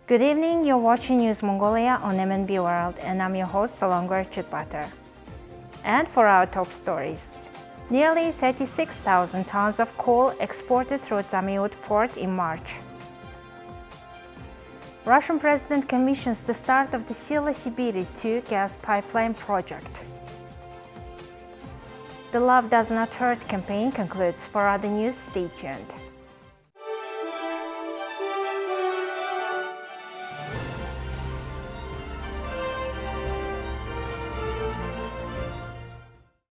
Good evening, you're watching News Mongolia on MNB World, and I'm your host Salongar Chitbatar. And for our top stories, nearly 36,000 tons of coal exported through Zamyn-Uud port in March. Russian President commissions the start of the Sila Sibiri 2 gas pipeline project. The Love Does Not Hurt campaign concludes. For other news, stay tuned.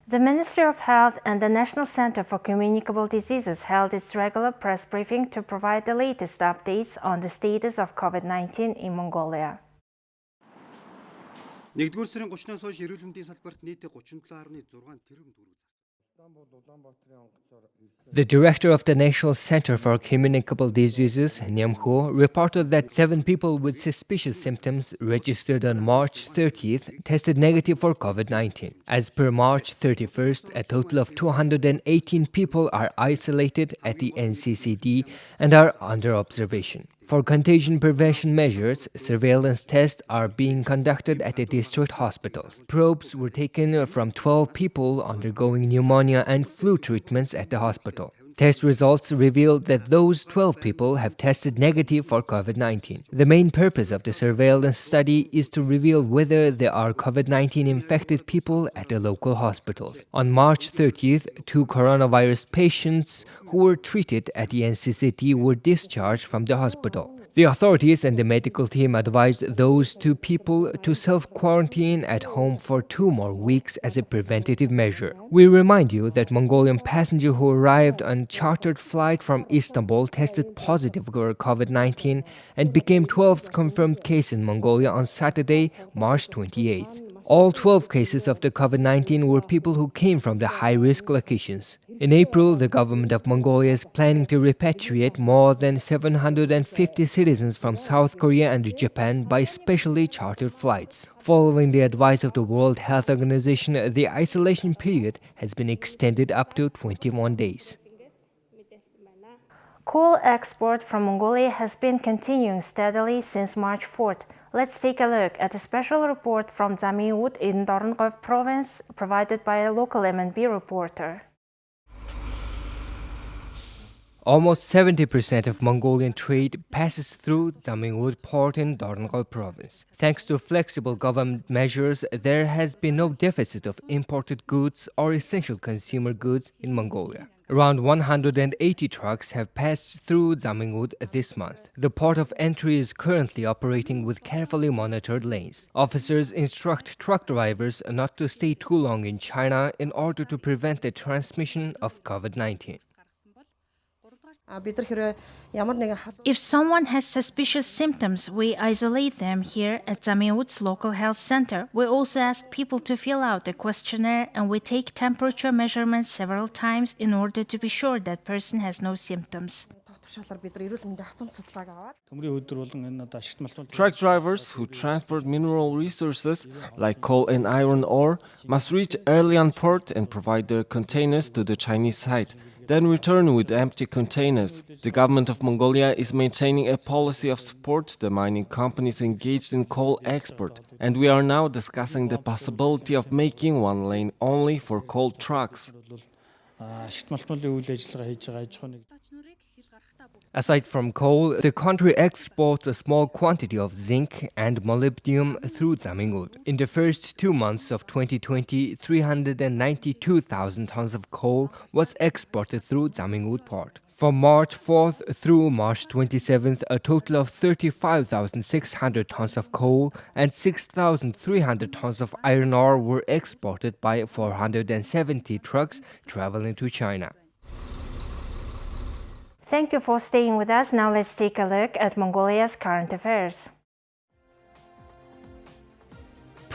The Ministry of Health and the National Center for Communicable Diseases held its regular press briefing to provide the latest updates on the status of COVID-19 in Mongolia. Нэгдүгээр сарын 30-наас хойш эрүүл мэндийн салбарт нийт 37.6 тэрбум төгрөг. The director of the National Center for Communicable Diseases, Nyamho, reported that 7 people with suspicious symptoms registered on March 30th tested negative for COVID-19. As per March 31st, a total of 218 people are isolated at the NCCD and are under observation. For contagion prevention measures, surveillance tests are being conducted at the district hospitals. Probes were taken from 12 people undergoing pneumonia and flu treatments at the hospital. Test results revealed that those 12 people have tested negative for COVID-19. The main purpose of the surveillance study is to reveal whether there are COVID-19 infected people at the local hospitals. On March 30th, 2 coronavirus patients who were treated at the NCCT were discharged from the hospital. The authorities and the medical team advised those 2 people to self-quarantine at home for 2 more weeks as a preventative measure. We remind you that Mongolian passenger who arrived on chartered flight from Istanbul tested positive for COVID-19 and became 12th confirmed case in Mongolia on Saturday, March 28th. All 12 cases of the COVID-19 were people who came from the high-risk locations. In April, the government of Mongolia is planning to repatriate more than 750 citizens from South Korea and Japan by specially chartered flights. Following the advice of the World Health Organization, the isolation period has been extended up to 21 days. Coal export from Mongolia has been continuing steadily since March 4th. Let's take a look at a special report from Zamyn-Uud in Dornogov province provided by a local MNB reporter. Almost 70% of Mongolian trade passes through Zamyn-Uud port in Dornogov province. Thanks to flexible government measures, there has been no deficit of imported goods or essential consumer goods in Mongolia. Around 180 trucks have passed through Zamyn-Uud this month. The port of entry is currently operating with carefully monitored lanes. Officers instruct truck drivers not to stay too long in China in order to prevent the transmission of COVID-19. If someone has suspicious symptoms, we isolate them here at Zamyn-Uud's local health center. We also ask people to fill out a questionnaire and we take temperature measurements several times in order to be sure that person has no symptoms. Truck drivers who transport mineral resources like coal and iron ore must reach early on port and provide their containers to the Chinese side, then return with empty containers. The government of Mongolia is maintaining a policy of support to the mining companies engaged in coal export, and we are now discussing the possibility of making one lane only for coal trucks. Aside from coal, the country exports a small quantity of zinc and molybdenum through Zamyn-Uud. In the first 2 months of 2020, 392,000 tons of coal was exported through Zamyn-Uud port. From March 4th through March 27th, a total of 35,600 tons of coal and 6,300 tons of iron ore were exported by 470 trucks traveling to China. Thank you for staying with us. Now let's take a look at Mongolia's current affairs.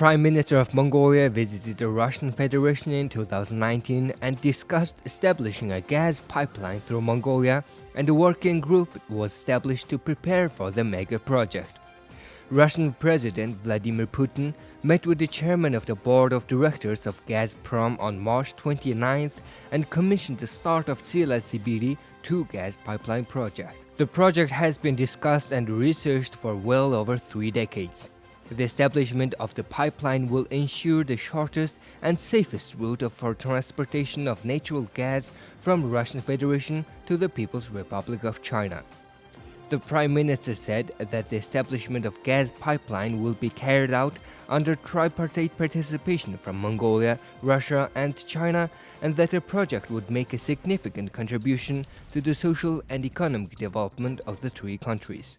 Prime Minister of Mongolia visited the Russian Federation in 2019 and discussed establishing a gas pipeline through Mongolia, and a working group was established to prepare for the mega project. Russian President Vladimir Putin met with the chairman of the board of directors of Gazprom on March 29th and commissioned the start of Sila Sibiri 2 gas pipeline project. The project has been discussed and researched for well over 3 decades. The establishment of the pipeline will ensure the shortest and safest route for transportation of natural gas from Russian Federation to the People's Republic of China. The Prime Minister said that the establishment of gas pipeline will be carried out under tripartite participation from Mongolia, Russia and China, and that the project would make a significant contribution to the social and economic development of the 3 countries.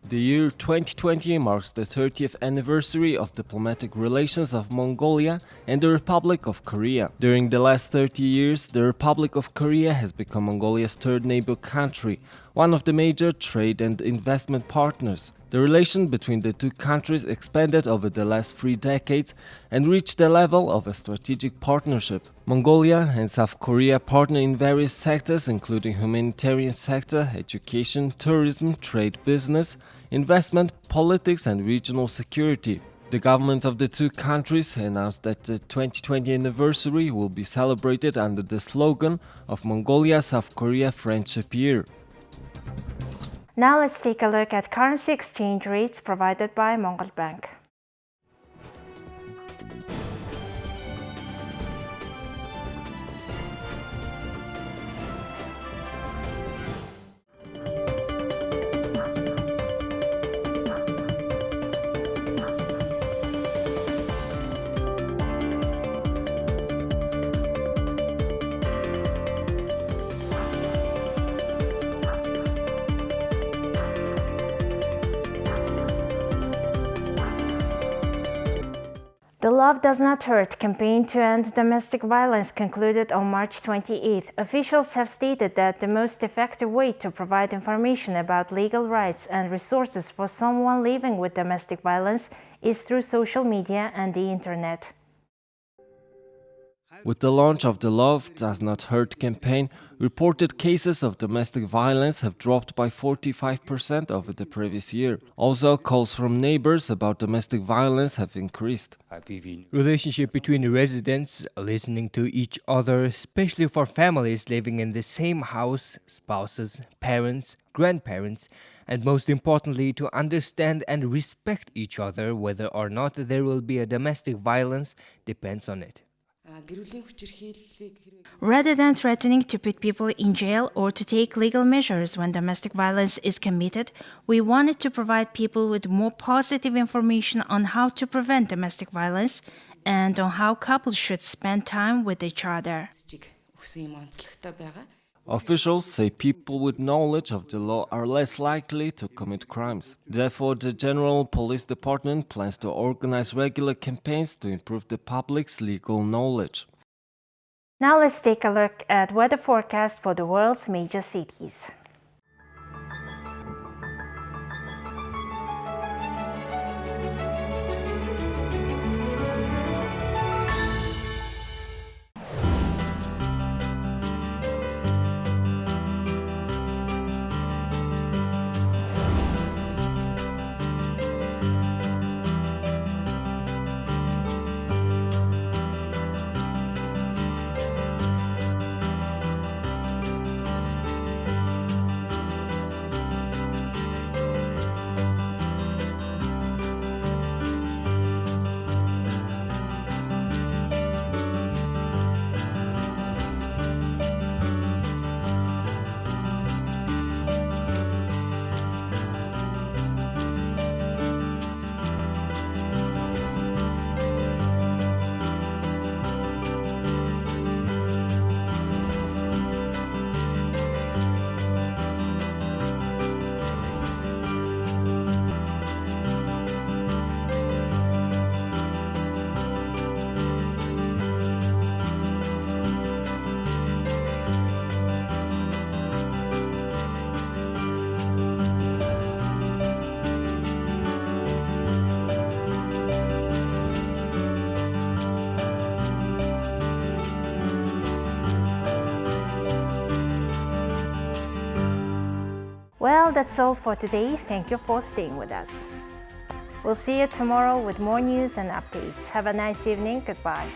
The year 2020 marks the 30th anniversary of diplomatic relations of Mongolia and the Republic of Korea. During the last 30 years, the Republic of Korea has become Mongolia's 3rd neighbor country, one of the major trade and investment partners. The relation between the 2 countries expanded over the last 3 decades and reached the level of a strategic partnership. Mongolia and South Korea partner in various sectors, including humanitarian sector, education, tourism, trade, business, investment, politics and regional security. The governments of the 2 countries announced that the 2020 anniversary will be celebrated under the slogan of Mongolia-South Korea Friendship Year. Now let's take a look at currency exchange rates provided by Mongol Bank. The Love Does Not Hurt campaign to end domestic violence concluded on March 28th. Officials have stated that the most effective way to provide information about legal rights and resources for someone living with domestic violence is through social media and the internet. With the launch of the Love Does Not Hurt campaign, reported cases of domestic violence have dropped by 45% over the previous year. Also, calls from neighbors about domestic violence have increased. Relationship between residents, listening to each other, especially for families living in the same house, spouses, parents, grandparents, and most importantly, to understand and respect each other whether or not there will be a domestic violence depends on it. Rather than threatening to put people in jail or to take legal measures when domestic violence is committed, we wanted to provide people with more positive information on how to prevent domestic violence and on how couples should spend time with each other. Officials say people with knowledge of the law are less likely to commit crimes. Therefore, the General Police Department plans to organize regular campaigns to improve the public's legal knowledge. Now let's take a look at weather forecast for the world's major cities. Well, that's all for today. Thank you for staying with us. We'll see you tomorrow with more news and updates. Have a nice evening. Goodbye.